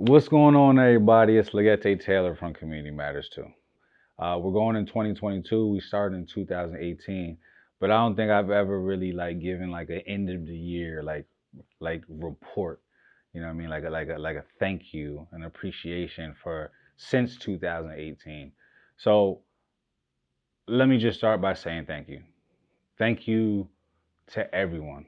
What's going on, everybody? It's Legette Taylor from Community Matters 2. We're going in 2022. We started in 2018, but I don't think I've ever really given like an end of the year report. You know what I mean? Like a thank you, an appreciation for since 2018. So let me just start by saying thank you. Thank you to everyone.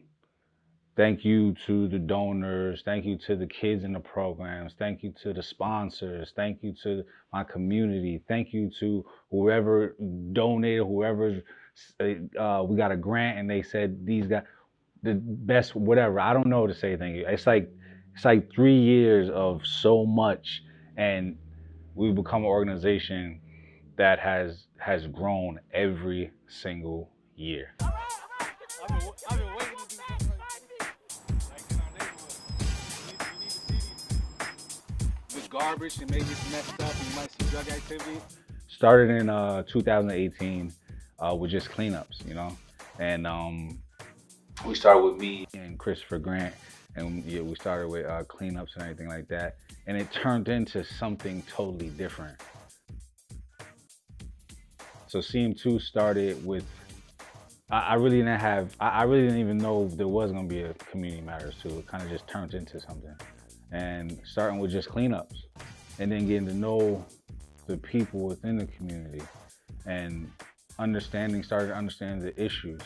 Thank you to the donors. Thank you to the kids in the programs. Thank you to the sponsors. Thank you to my community. Thank you to whoever donated, whoever we got a grant and they said these got the best, whatever. I don't know to say thank you. It's like 3 years of so much, and we've become an organization that has grown every single year. I've been waiting to do something like in our neighborhood. You need to see these. The garbage and maybe it's messed up and you might see drug activity. Started in 2018 with just cleanups, and we started with me and Christopher Grant, and yeah, we started with cleanups and everything like that, and it turned into something totally different. So CM2 started with I really didn't have I really didn't even know there was gonna be a Community Matters too. It kind of just turned into something, and starting with just cleanups, and then getting to know the people within the community, and started to understand the issues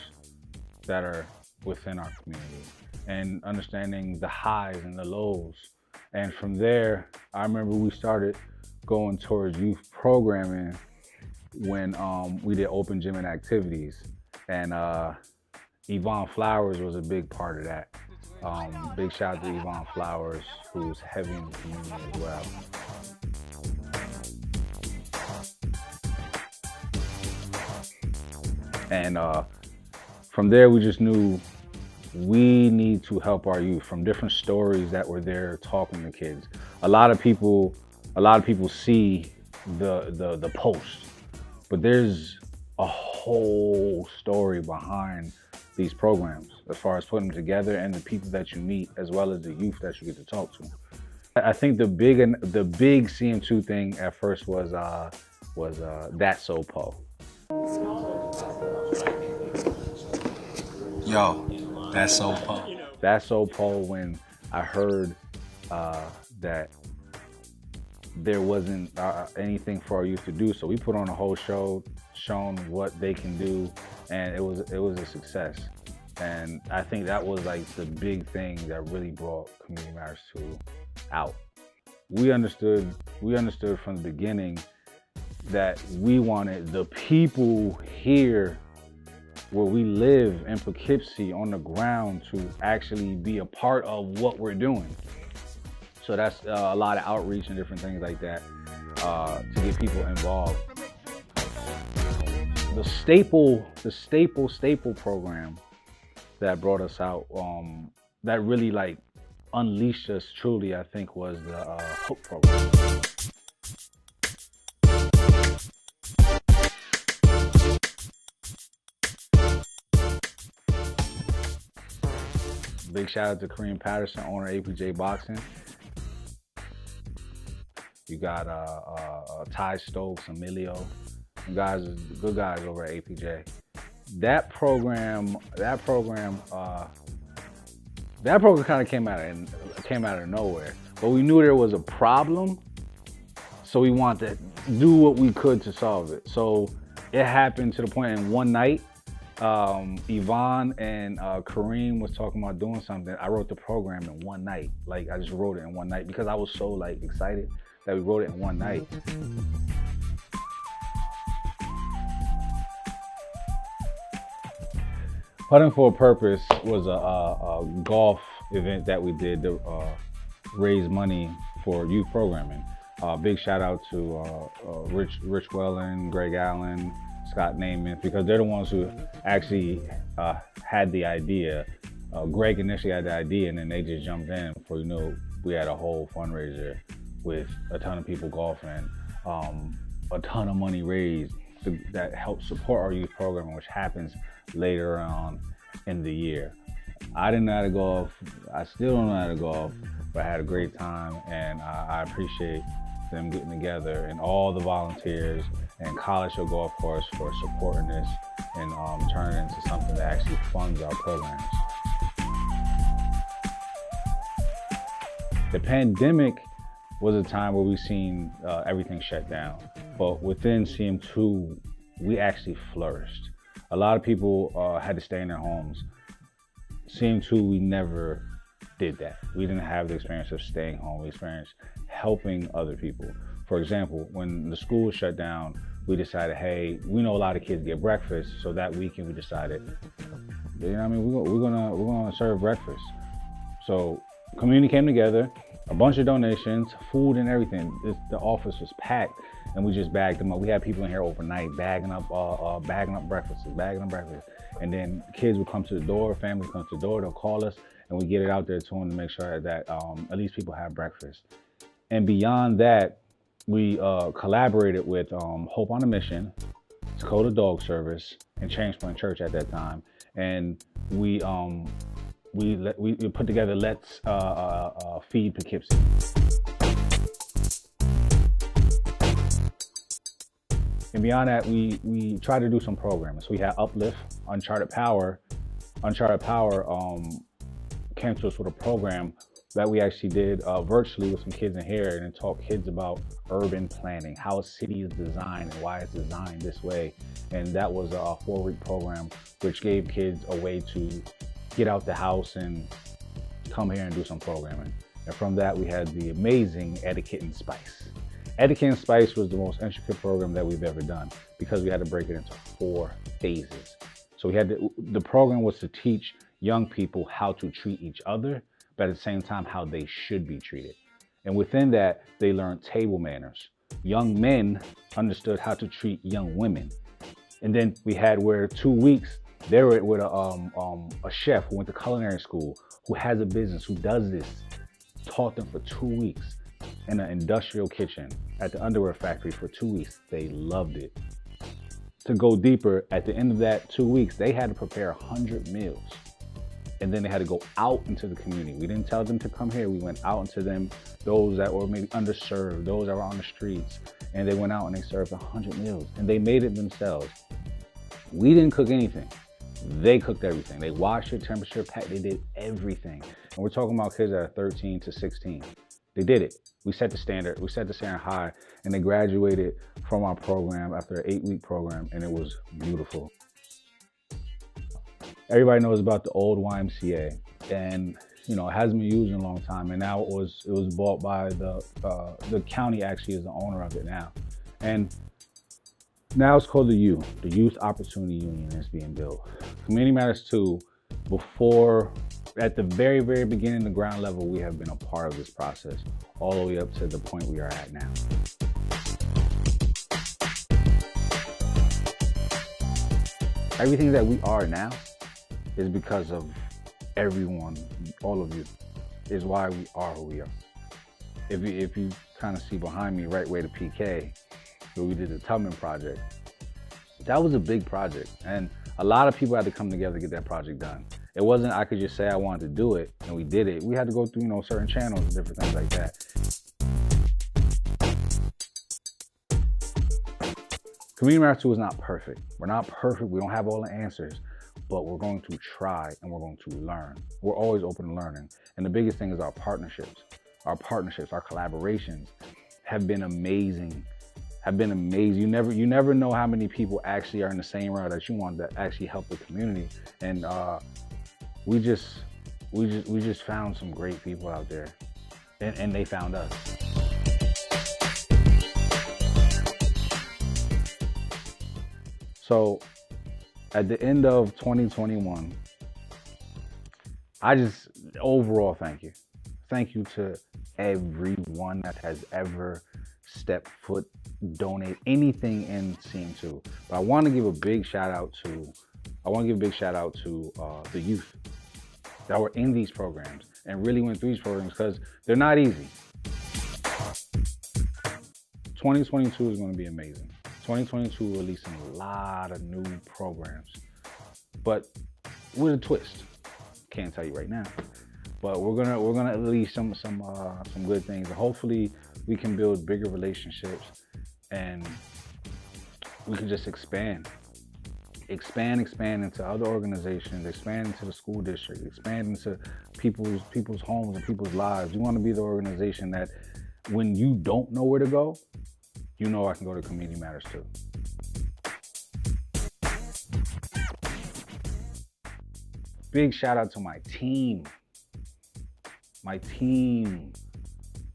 that are within our community, and understanding the highs and the lows. And from there, I remember we started going towards youth programming when we did open gym and activities, and Yvonne Flowers was a big part of that. Big shout out to Yvonne Flowers, who's heavy in the community as well. And from there, we just knew we need to help our youth from different stories that were there talking to kids. A lot of people see the post, but there's a whole story behind these programs as far as putting them together and the people that you meet, as well as the youth that you get to talk to. I think the big CM2 thing at first was That's So Po. Yo, That's So Po. That's So Po, when I heard that there wasn't anything for our youth to do, so we put on a whole show, shown what they can do, and it was a success. And I think that was like the big thing that really brought Community Matters 2 out. We understood from the beginning that we wanted the people here where we live in Poughkeepsie on the ground to actually be a part of what we're doing. So that's a lot of outreach and different things like that to get people involved. The staple program that brought us out, that really unleashed us truly, I think, was the Hook program. Big shout out to Kareem Patterson, owner APJ Boxing. You got Ty Stokes, Emilio, good guys over at APJ. That program kind of came out of nowhere, but we knew there was a problem, so we wanted to do what we could to solve it. So it happened to the point in one night, Yvonne and Kareem was talking about doing something. I wrote the program in one night. I just wrote it in one night because I was so excited that we wrote it in one night. Putting for a Purpose was a golf event that we did to raise money for youth programming. Big shout out to Rich Wellen, Greg Allen, Scott Namath, because they're the ones who actually had the idea. Greg initially had the idea, and then they just jumped in. Before you know, we had a whole fundraiser with a ton of people golfing, a ton of money raised that helps support our youth program, which happens later on in the year. I didn't know how to golf. I still don't know how to golf, but I had a great time, and I appreciate them getting together and all the volunteers and College Hill Golf Course for supporting this and turning it into something that actually funds our programs. The pandemic was a time where we seen everything shut down, but within CM2, we actually flourished. A lot of people had to stay in their homes. CM2, we never did that. We didn't have the experience of staying home. We experienced helping other people. For example, when the school was shut down, we decided, hey, we know a lot of kids get breakfast, so that weekend we decided, you know what I mean, we're gonna serve breakfast. So community came together, a bunch of donations, food and everything. The office was packed, and we just bagged them up. We had people in here overnight bagging up breakfasts. And then kids would come to the door, families come to the door, they'll call us, and we get it out there to them to make sure that at least people have breakfast. And beyond that, we collaborated with Hope on a Mission, Dakota Dog Service, and Change Point Church at that time. And we put together Let's Feed Poughkeepsie. And beyond that, we try to do some programming. So we had Uplift, Uncharted Power. Uncharted Power came to us with a program that we actually did virtually with some kids in here, and taught kids about urban planning, how a city is designed and why it's designed this way. And that was a 4-week program which gave kids a way to get out the house and come here and do some programming. And from that, we had the amazing Etiquette and Spice. Etiquette and Spice was the most intricate program that we've ever done because we had to break it into 4 phases. So the program was to teach young people how to treat each other, but at the same time, how they should be treated. And within that, they learned table manners. Young men understood how to treat young women. And then we had where 2 weeks, they were with a chef who went to culinary school, who has a business, who does this, taught them for 2 weeks in an industrial kitchen at the underwear factory for 2 weeks. They loved it. To go deeper, at the end of that 2 weeks, they had to prepare 100 meals. And then they had to go out into the community. We didn't tell them to come here. We went out into them, those that were maybe underserved, those that were on the streets. And they went out and they served 100 meals. And they made it themselves. We didn't cook anything. They cooked everything. They washed it, temperature packed, they did everything. And we're talking about kids that are 13 to 16. They did it. We set the standard. We set the standard high, and they graduated from our program after an 8-week program, and it was beautiful. Everybody knows about the old YMCA, and it hasn't been used in a long time. And now it was bought by the county. Actually, is the owner of it now, and now it's called the Youth Opportunity Union is being built. Community Matters 2. Before, at the very, very beginning, the ground level, we have been a part of this process all the way up to the point we are at now. Everything that we are now is because of everyone, all of you, is why we are who we are. If you kind of see behind me, right way to PK, where we did the Tubman project, that was a big project. And a lot of people had to come together to get that project done. It wasn't, I could just say I wanted to do it and we did it. We had to go through, certain channels and different things like that. Community Matters 2 is not perfect. We're not perfect. We don't have all the answers, but we're going to try and we're going to learn. We're always open to learning. And the biggest thing is our partnerships. Our collaborations have been amazing. You never know how many people actually are in the same route that you want that actually help the community. And we just found some great people out there, and they found us. So at the end of 2021, overall, thank you. Thank you to everyone that has ever stepped foot, donate anything in CM2. But I want to give a big shout out to the youth that were in these programs and really went through these programs, because they're not easy. 2022 is going to be amazing. 2022 releasing a lot of new programs, but with a twist. can't tell you right now. But we're gonna at least some good things. And hopefully we can build bigger relationships, and we can just expand into other organizations, expand into the school district, expand into people's homes and people's lives. We want to be the organization that when you don't know where to go, you know I can go to Community Matters too. Big shout out to my team.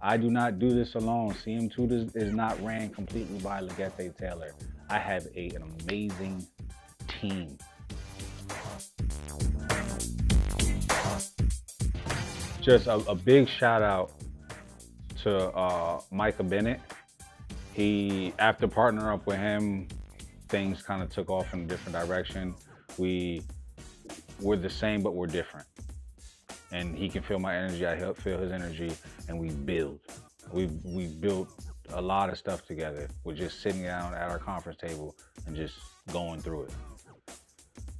I do not do this alone. CM2 is not ran completely by Legette Taylor. I have an amazing team. Just a big shout out to Micah Bennett. After partnering up with him, things kind of took off in a different direction. We're the same, but we're different. And he can feel my energy, I feel his energy, and we build. We built a lot of stuff together. We're just sitting down at our conference table and just going through it.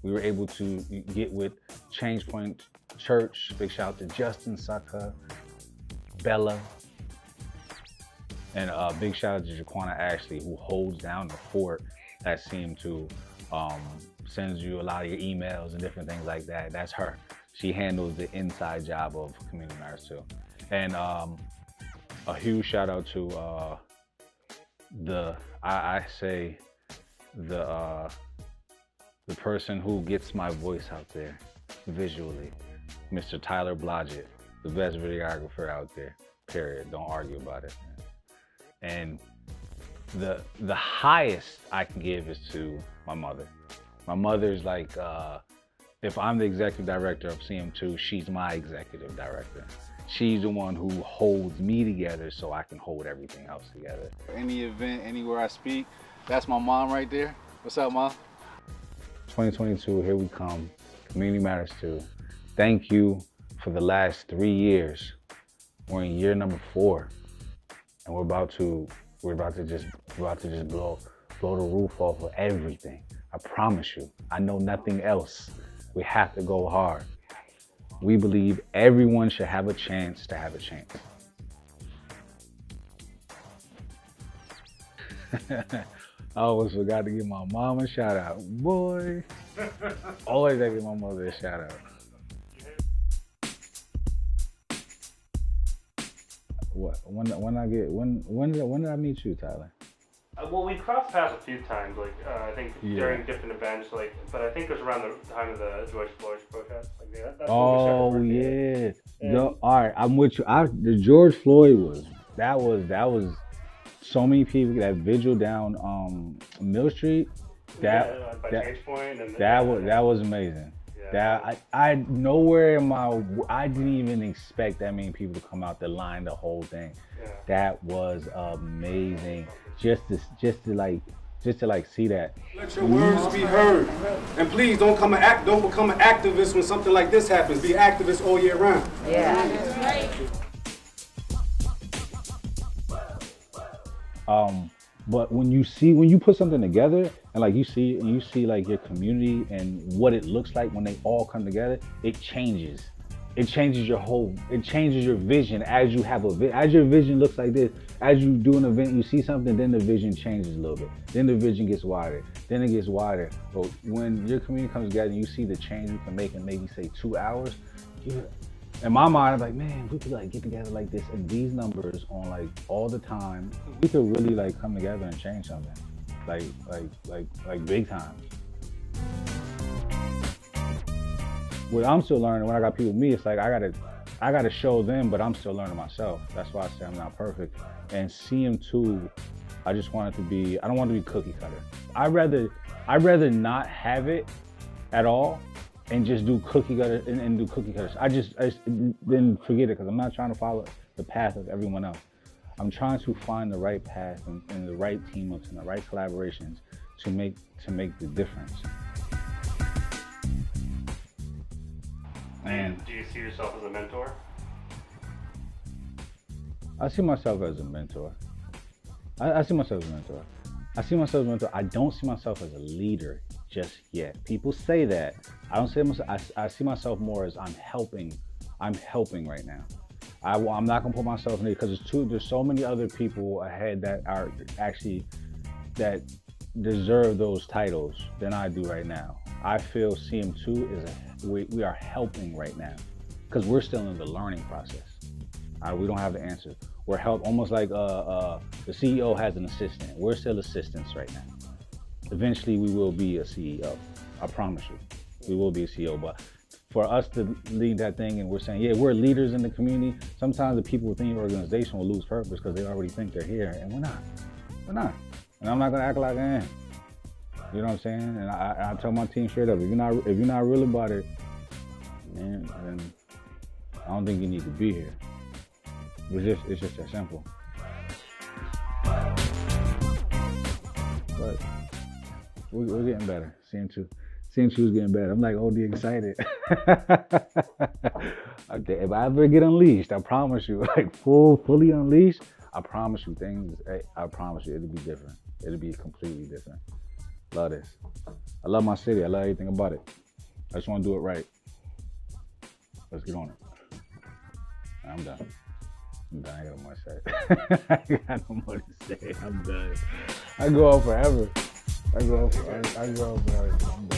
We were able to get with Change Point Church. Big shout out to Justin Sucker, Bella, and a big shout out to Jaquana Ashley, who holds down the fort at CM2, sends you a lot of your emails and different things like that. That's her. She handles the inside job of Community Matters too. And a huge shout out to the person who gets my voice out there visually, Mr. Tyler Blodgett, the best videographer out there, period. Don't argue about it. And the highest I can give is to my mother. My mother's like, if I'm the executive director of CM2, she's my executive director. She's the one who holds me together so I can hold everything else together. Any event, anywhere I speak, that's my mom right there. What's up, Mom? 2022, here we come. Community Matters 2. Thank you for the last 3 years. We're in year number 4, and we're about to just blow the roof off of everything. I promise you. I know nothing else. We have to go hard. We believe everyone should have a chance to have a chance. I always forgot to give my mom a shout out. Boy, always I give my mother a shout out. What? When did I meet you, Tyler? Well, we crossed paths a few times, like I think during different events, like. But I think it was around the time of the George Floyd protest. Like, that's when we started working. All right, I'm with you. The George Floyd that was so many people. That vigil down Mill Street. By Change Point. That was amazing. Yeah. I nowhere in I didn't even expect that many people to come out to line the whole thing. Yeah. That was amazing. Just to see that. Let your words be heard, and please don't become an activist when something like this happens. Be activists all year round. Yeah, that's right. But when you put something together and like you see like your community and what it looks like when they all come together, it changes. It changes your vision as you have as your vision looks like this. As you do an event, you see something, then the vision changes a little bit. Then the vision gets wider, then it gets wider. But when your community comes together and you see the change you can make in maybe say 2 hours, in my mind, I'm like, man, we could like get together like this and these numbers on like all the time. We could really like come together and change something, like big time. What I'm still learning when I got people with me, it's like I gotta show them, but I'm still learning myself. That's why I say I'm not perfect. And CM2, I don't want it to be cookie cutter. I'd rather not have it at all and just do cookie cutter and do cookie cutters. I just then forget it because I'm not trying to follow the path of everyone else. I'm trying to find the right path and the right team ups and the right collaborations to make the difference. And do you see yourself as a mentor? I see myself as a mentor. I see myself as a mentor. I don't see myself as a leader just yet. People say that. I don't say myself, I see myself more as I'm helping right now. I'm not gonna put myself in it because there's so many other people ahead that are actually, that deserve those titles than I do right now. I feel CM2 we are helping right now because we're still in the learning process. We don't have the answers. We're almost like the CEO has an assistant. We're still assistants right now. Eventually we will be a CEO. I promise you. We will be a CEO, but for us to lead that thing and we're saying, yeah, we're leaders in the community, sometimes the people within your organization will lose purpose because they already think they're here, and we're not. We're not. And I'm not gonna act like I am. You know what I'm saying? And I tell my team straight up, if you're not real about it, man, then I don't think you need to be here. It's just that simple. But we're getting better. CM2 is getting better. I'm like OD excited. Okay, if I ever get unleashed, I promise you, like fully unleashed, I promise you it'll be different. It'll be completely different. Love this. I love my city. I love everything about it. I just want to do it right. Let's get on it. I'm done. I ain't got no more to say. I got no more to say. I'm done. I go on forever. I'm done.